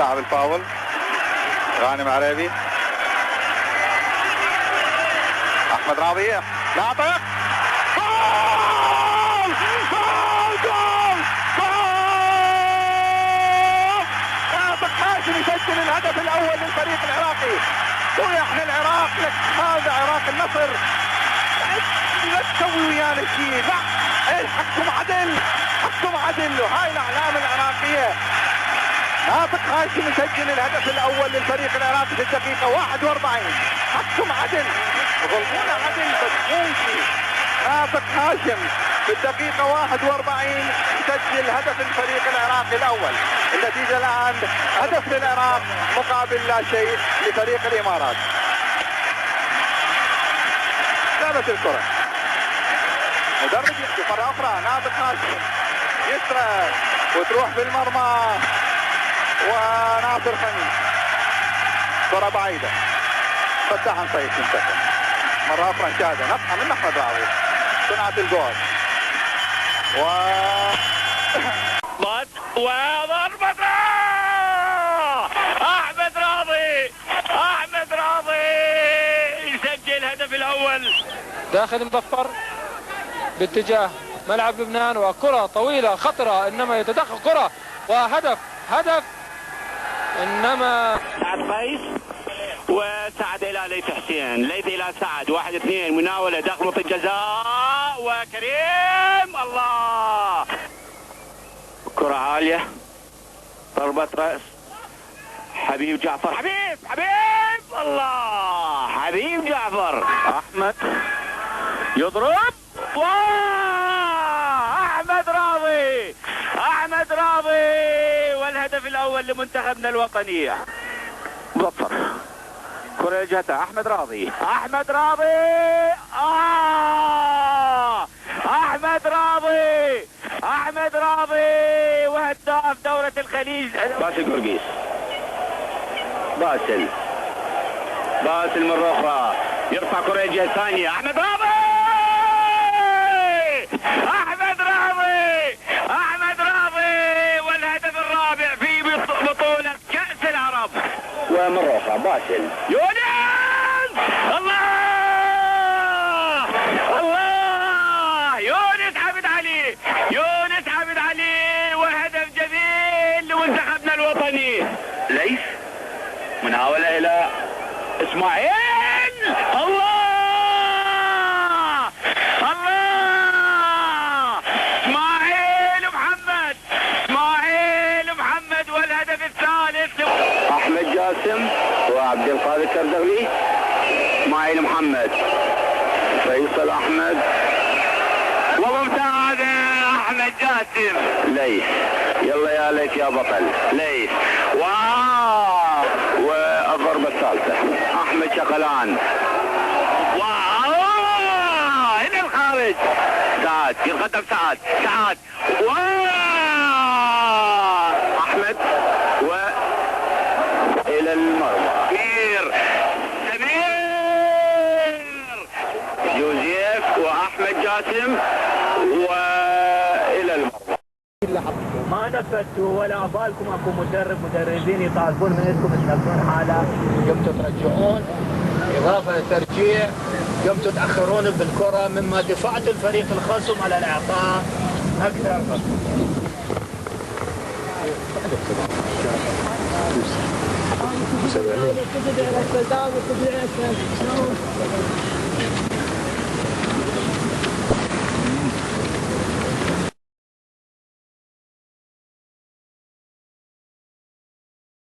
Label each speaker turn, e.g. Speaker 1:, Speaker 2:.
Speaker 1: لاعب الفاول غانم عريبي. احمد راضي ناطق جول جول جول جول. ناطق هاشم يسجل الهدف الاول للفريق العراقي. ويحن العراق لك هذا عراق النصر. لا تسوي ويانا شيء، لا حكم عدل، حكم عدل. وهاي الاعلام العراقيه. ناطق هاشم يسجل الهدف الاول للفريق العراقي في الدقيقه 41. حكم عدل، ظلمونا عدل بس ممكن. ناطق هاشم في الدقيقه 41 يسجل هدف الفريق العراقي الاول. النتيجه الان هدف للعراق مقابل لا شيء لفريق الامارات. لعبه الكره، مدرب يحكي مره اخرى. ناطق هاشم يسرى وتروح بالمرمى وناصر خميس. كره بعيده فتح عن صيف ينتهي. مره اخرى نشاهدها نقطه من احمد راضي صناعه الجول
Speaker 2: وضربة احمد راضي. احمد راضي يسجل الهدف الاول.
Speaker 3: داخل مظفر باتجاه ملعب لبنان، وكرة طويلة خطرة انما يتدخل كرة وهدف. هدف انما
Speaker 2: سعد قيس وسعد الى ليث حسين. ليث الى سعد. 1-2 مناولة داخل منطقة الجزاء وكريم. الله، كرة عالية، ضربة رأس. حبيب جعفر. حبيب الله، حبيب جعفر. احمد يضرب. احمد راضي. احمد راضي والهدف الاول لمنتخبنا الوطني. مظفر، كرة جهتها احمد راضي. احمد راضي. احمد راضي. احمد راضي وهداف دورة الخليج. باسل قرقيس. باسل مرة اخرى يرفع كرة الجهة الثانية. احمد راضي. احمد راضي. احمد راضي والهدف الرابع في بطولة كأس العرب. ومرة اخرى باسل. يونس. الله يونس عبد علي. يونس عبد علي وهدف جميل لمنتخبنا الوطني. ليث مناولة الى اسماعيل. الله اسماعيل محمد والهدف الثالث. احمد جاسم وعبد القادر كردغلي. اسماعيل محمد. فيصل احمد. وممتاز احمد جاسم. ليث. يلا يا ليث يا بطل. ليث. واو، والضربة الثالثة احمد شقلان. واو الى الخارج. سعد يتقدم. سعد. احمد والى المرمى. سمير جوزيف واحمد جاسم والى المرمى.
Speaker 4: ما نفذتوا ولا بالكم اكو مدربين يطالبون منكم تنفذون حاله. قمتوا ترجعون اضافه للترجيع، قمتوا تاخرون بالكره مما دفعتوا الفريق الخصم على الاعطاء اكثر.